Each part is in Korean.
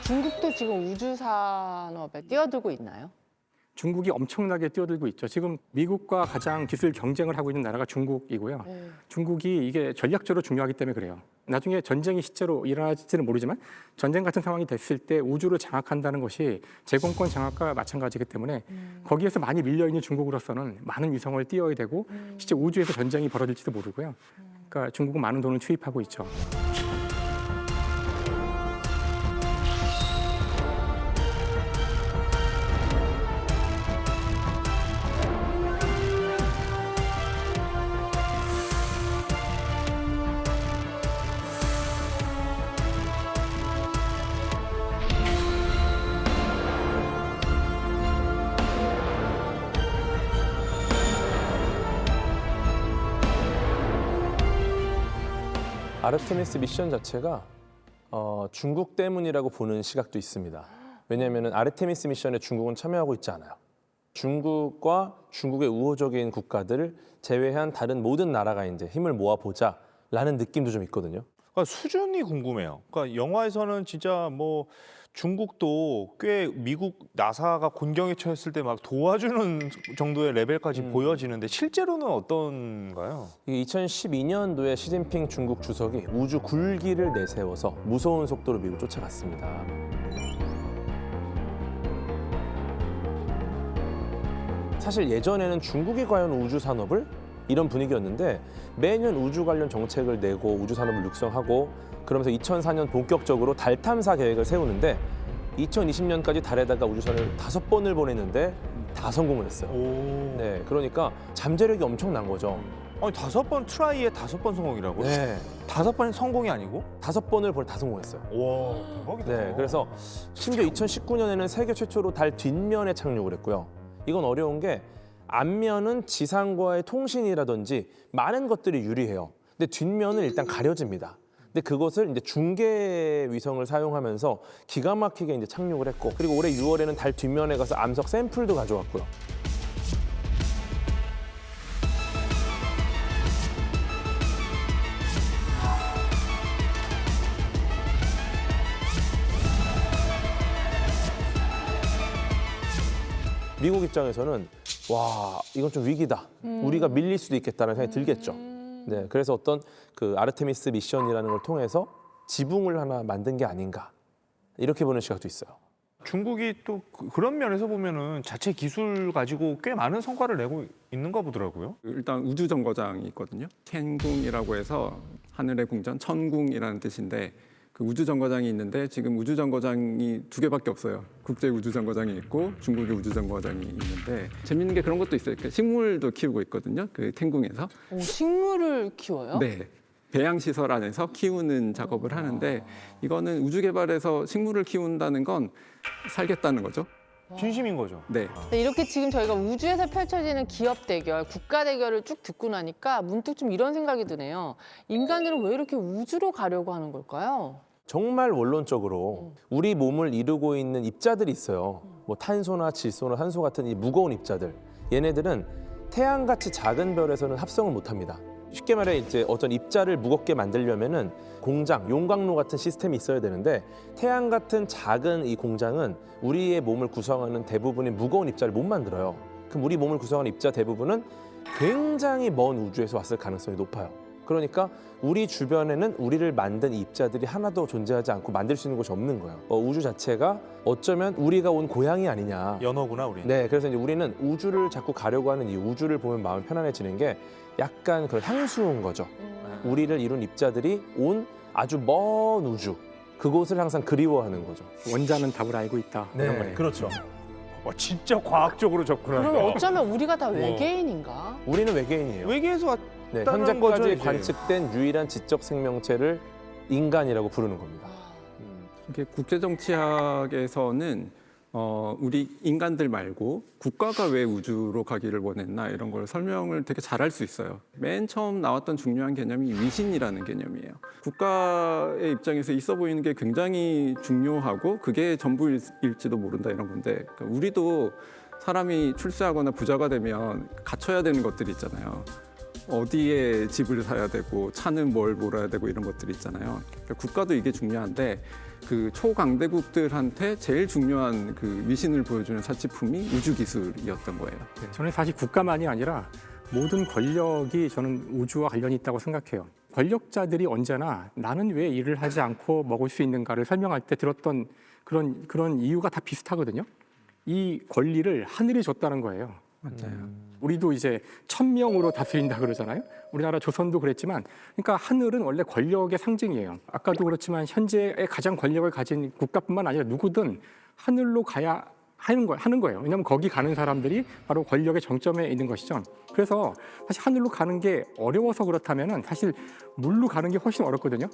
중국도 지금 우주 산업에 뛰어들고 있나요? 중국이 엄청나게 뛰어들고 있죠. 지금 미국과 가장 기술 경쟁을 하고 있는 나라가 중국이고요. 중국이 이게 전략적으로 중요하기 때문에 그래요. 나중에 전쟁이 실제로 일어날지는 모르지만 전쟁 같은 상황이 됐을 때 우주를 장악한다는 것이 제공권 장악과 마찬가지이기 때문에 거기에서 많이 밀려있는 중국으로서는 많은 위성을 띄워야 되고 실제 우주에서 전쟁이 벌어질지도 모르고요. 그러니까 중국은 많은 돈을 투입하고 있죠. 아르테미스 미션 자체가 중국 때문이라고 보는 시각도 있습니다. 왜냐하면 아르테미스 미션에 중국은 참여하고 있지 않아요. 중국과 중국의 우호적인 국가들을 제외한 다른 모든 나라가 이제 힘을 모아보자라는 느낌도 좀 있거든요. 그러니까 수준이 궁금해요. 그러니까 영화에서는 진짜 뭐 중국도 꽤 미국 나사가 곤경에 처했을 때 막 도와주는 정도의 레벨까지 보여지는데 실제로는 어떤가요? 이게 2012년도에 시진핑 중국 주석이 우주 굴기를 내세워서 무서운 속도로 미국을 쫓아갔습니다. 사실 예전에는 중국이 과연 우주 산업을 이런 분위기였는데 매년 우주 관련 정책을 내고 우주 산업을 육성하고 그러면서 2004년 본격적으로 달 탐사 계획을 세우는데 2020년까지 달에다가 우주선을 5번을 보냈는데 다 성공을 했어요. 네, 그러니까 잠재력이 엄청난 거죠. 아니 5번 트라이에 5번 성공이라고요? 네, 5번 성공이 아니고? 5번을 다 성공했어요. 와 대박이다. 네, 그래서 심지어 2019년에는 세계 최초로 달 뒷면에 착륙을 했고요. 이건 어려운 게 앞면은 지상과의 통신이라든지 많은 것들이 유리해요. 근데 뒷면은 일단 가려집니다. 근데 그것을 이제 중계 위성을 사용하면서 기가 막히게 이제 착륙을 했고, 그리고 올해 6월에는 달 뒷면에 가서 암석 샘플도 가져왔고요. 미국 입장에서는 와, 이건 좀 위기다. 우리가 밀릴 수도 있겠다는 생각이 들겠죠. 네, 그래서 어떤 그 아르테미스 미션이라는 걸 통해서 지붕을 하나 만든 게 아닌가 이렇게 보는 시각도 있어요. 중국이 또 그런 면에서 보면은 자체 기술 가지고 꽤 많은 성과를 내고 있는가 보더라고요. 일단 우주정거장이 있거든요. 텐궁이라고 해서 하늘의 궁전, 천궁이라는 뜻인데 그 우주정거장이 있는데 지금 우주정거장이 2개밖에 없어요. 국제우주정거장이 있고 중국의 우주정거장이 있는데 재밌는 게 그런 것도 있어요. 식물도 키우고 있거든요. 그 텐궁에서. 식물을 키워요? 네. 배양시설 안에서 키우는 작업을 하는데 이거는 우주 개발에서 식물을 키운다는 건 살겠다는 거죠. 진심인 거죠. 네. 네, 이렇게 지금 저희가 우주에서 펼쳐지는 기업 대결, 국가 대결을 쭉 듣고 나니까 문득 좀 이런 생각이 드네요. 인간들은 왜 이렇게 우주로 가려고 하는 걸까요? 정말 원론적으로 우리 몸을 이루고 있는 입자들이 있어요. 뭐 탄소나 질소나 산소 같은 이 무거운 입자들. 얘네들은 태양같이 작은 별에서는 합성을 못합니다. 쉽게 말해 이제 어떤 입자를 무겁게 만들려면은 공장, 용광로 같은 시스템이 있어야 되는데 태양 같은 작은 이 공장은 우리의 몸을 구성하는 대부분의 무거운 입자를 못 만들어요. 그럼 우리 몸을 구성하는 입자 대부분은 굉장히 먼 우주에서 왔을 가능성이 높아요. 그러니까 우리 주변에는 우리를 만든 이 입자들이 하나도 존재하지 않고 만들 수 있는 곳이 없는 거예요. 우주 자체가 어쩌면 우리가 온 고향이 아니냐. 연어구나 우리. 네, 그래서 이제 우리는 우주를 자꾸 가려고 하는 이 우주를 보면 마음이 편안해지는 게 약간 그런 향수인 거죠. 우리를 이룬 입자들이 온 아주 먼 우주, 그곳을 항상 그리워하는 거죠. 원자는 답을 알고 있다. 이런 거예요. 그렇죠. 와 진짜 과학적으로 접근한다. 그럼 어쩌면 우리가 다 외계인인가? 우리는 외계인이에요. 외계에서 네, 왔다는 현재까지 거죠, 이제. 관측된 유일한 지적 생명체를 인간이라고 부르는 겁니다. 이게 국제정치학에서는 우리 인간들 말고 국가가 왜 우주로 가기를 원했나 이런 걸 설명을 되게 잘할 수 있어요. 맨 처음 나왔던 중요한 개념이 위신이라는 개념이에요. 국가의 입장에서 있어 보이는 게 굉장히 중요하고 그게 전부일지도 모른다 이런 건데 그러니까 우리도 사람이 출세하거나 부자가 되면 갖춰야 되는 것들이 있잖아요. 어디에 집을 사야 되고 차는 뭘 몰아야 되고 이런 것들이 있잖아요. 그러니까 국가도 이게 중요한데 그 초강대국들한테 제일 중요한 그 미신을 보여주는 사치품이 우주 기술이었던 거예요. 저는 사실 국가만이 아니라 모든 권력이 저는 우주와 관련이 있다고 생각해요. 권력자들이 언제나 나는 왜 일을 하지 않고 먹을 수 있는가를 설명할 때 들었던 그런 이유가 다 비슷하거든요. 이 권리를 하늘이 줬다는 거예요. 맞아요. 우리도 이제 1000명으로 다스린다 그러잖아요. 우리나라 조선도 그랬지만, 그러니까 하늘은 원래 권력의 상징이에요. 아까도 그렇지만 현재의 가장 권력을 가진 국가뿐만 아니라 누구든 하늘로 가야 하는 거예요. 왜냐하면 거기 가는 사람들이 바로 권력의 정점에 있는 것이죠. 그래서 사실 하늘로 가는 게 어려워서 그렇다면은 사실 물로 가는 게 훨씬 어렵거든요.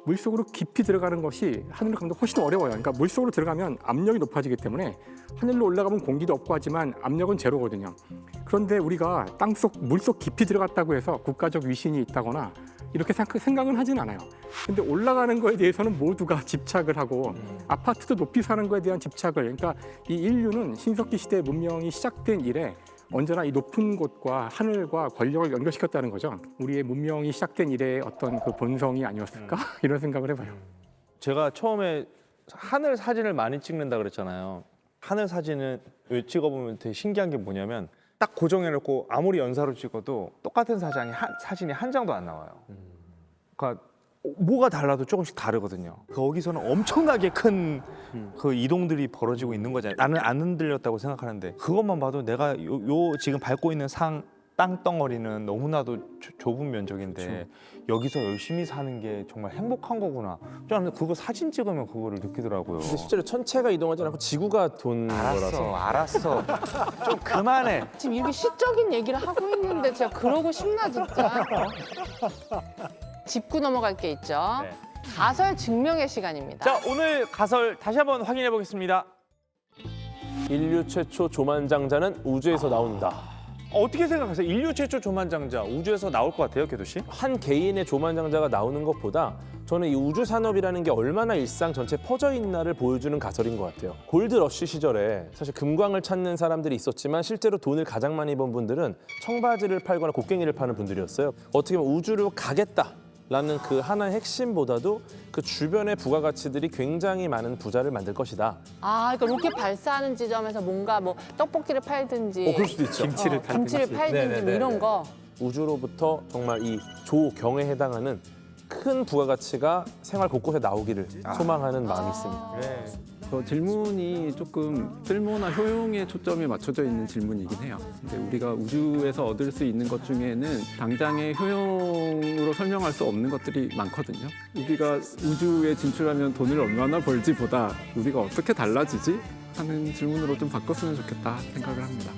물속으로 깊이 들어가는 것이 하늘로 가는 게 훨씬 어려워요. 그러니까 물속으로 들어가면 압력이 높아지기 때문에 하늘로 올라가면 공기도 없고 하지만 압력은 제로거든요. 그런데 우리가 땅속 물속 깊이 들어갔다고 해서 국가적 위신이 있다거나 이렇게 생각은 하진 않아요. 근데 올라가는 거에 대해서는 모두가 집착을 하고 아파트도 높이 사는 거에 대한 집착을, 그러니까 이 인류는 신석기 시대 문명이 시작된 이래 언제나 이 높은 곳과 하늘과 권력을 연결시켰다는 거죠. 우리의 문명이 시작된 이래의 어떤 그 본성이 아니었을까? 이런 생각을 해봐요. 제가 처음에 하늘 사진을 많이 찍는다 그랬잖아요. 하늘 사진을 찍어보면 되게 신기한 게 뭐냐면 딱 고정해놓고 아무리 연사로 찍어도 똑같은 사진이 한 장도 안 나와요. 그러니까 뭐가 달라도 조금씩 다르거든요. 거기서는 엄청나게 큰 그 이동들이 벌어지고 있는 거잖아요. 나는 안 흔들렸다고 생각하는데 그것만 봐도 내가 요 지금 밟고 있는 땅덩어리는 너무나도 좁은 면적인데 여기서 열심히 사는 게 정말 행복한 거구나. 저는 그거 사진 찍으면 그거를 느끼더라고요. 근데 실제로 천체가 이동하지 않고 지구가 돈 거라서. 알았어. 좀 그만해. 지금 이렇게 시적인 얘기를 하고 있는데 제가 그러고 싶나 진짜. 짚고 넘어갈 게 있죠. 네. 가설 증명의 시간입니다. 자, 오늘 가설 다시 한번 확인해 보겠습니다. 인류 최초 조만장자는 우주에서 나온다. 어떻게 생각하세요? 인류 최초 조만장자 우주에서 나올 것 같아요, 교도 씨? 한 개인의 조만장자가 나오는 것보다 저는 이 우주 산업이라는 게 얼마나 일상 전체에 퍼져 있나를 보여주는 가설인 것 같아요. 골드러쉬 시절에 사실 금광을 찾는 사람들이 있었지만 실제로 돈을 가장 많이 번 분들은 청바지를 팔거나 곡괭이를 파는 분들이었어요. 어떻게 보면 우주로 가겠다라는 그 하나의 핵심보다도 그 주변의 부가가치들이 굉장히 많은 부자를 만들 것이다. 아, 그러니까 로켓 발사하는 지점에서 뭔가 뭐 떡볶이를 팔든지, 그럴 수도 있죠. 김치를 김치를 팔든지 뭐 네네네네. 이런 거. 우주로부터 정말 이 조경에 해당하는 큰 부가가치가 생활 곳곳에 나오기를 소망하는 마음이 있습니다. 네. 질문이 조금 쓸모나 효용에 초점이 맞춰져 있는 질문이긴 해요. 근데 우리가 우주에서 얻을 수 있는 것 중에는 당장의 효용으로 설명할 수 없는 것들이 많거든요. 우리가 우주에 진출하면 돈을 얼마나 벌지보다 우리가 어떻게 달라지지? 하는 질문으로 좀 바꿨으면 좋겠다 생각을 합니다.